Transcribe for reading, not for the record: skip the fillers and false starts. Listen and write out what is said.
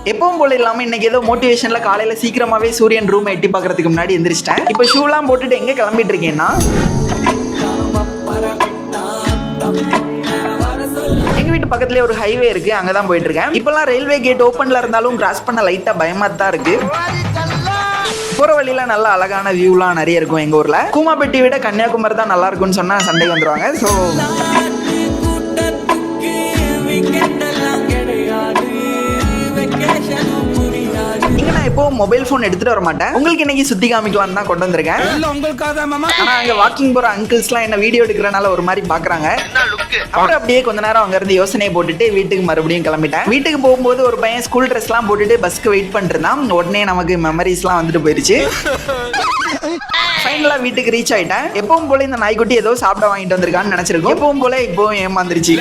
எப்பவும் போல இல்லாம இன்னைக்கு ஏதோ மோட்டிவேஷன்ல காலையில சீக்கிரமாவே சூரியன் ரூம் எட்டி பார்க்கறதுக்கு முன்னாடி எந்திரிச்சிட்டேன். இப்போ ஷூலாம் போட்டுட்டு எங்க கிளம்பிட்டு இருக்கேன்னா, எங்க வீட்டு பக்கத்துலயே ஒரு ஹைவே இருக்கு, அங்கதான் போயிட்டு இருக்கேன். இப்பெல்லாம் ரயில்வே கேட் ஓப்பன்ல இருந்தாலும் கிராஸ் பண்ண லைட்டா பயமா தான் இருக்கு. போற வழியில நல்ல அழகான வியூலாம் நிறைய இருக்கும். எங்க ஊர்ல கூமாப்பட்டி விட கன்னியாகுமரி தான் நல்லா இருக்கும்னு சொன்னா சண்டை வந்துருவாங்க. ஸோ இங்க நான் இப்போ மொபைல் போன் எடுத்துட்டு வர மாட்டேன். உங்களுக்கு இன்னைக்கு சுத்தி காமிக்கலாம் தான் கொண்டு வந்திருக்கேன். ஆனா அங்க வாக்கிங் போற அங்கிள்ஸ் எல்லாம் என்ன வீடியோ எடுக்கிறனால ஒரு மாதிரி பாக்குறாங்க. அப்புறம் அப்படியே கொஞ்ச நேரம் அங்க இருந்து யோசனையை போட்டுட்டு வீட்டுக்கு மறுபடியும் கிளம்பிட்டேன். வீட்டுக்கு போகும்போது ஒரு பையன் ஸ்கூல் ட்ரெஸ் எல்லாம் போட்டுட்டு பஸ்க்கு வெயிட் பண்ணிட்டு இருந்தான். உடனே நமக்கு மெமரிஸ் எல்லாம் வந்துட்டு போயிருச்சு. ஃபைனலா வீட்டுக்கு ரீச் ஆயிட்டேன். எப்பவும் போல இந்த நாய்க்குட்டி ஏதோ சாப்பிட வாங்கிட்டு வந்திருக்கான்னு நினைச்சிருக்கோம். எப்பவும் போல இப்போ ஏமாந்துருச்சு.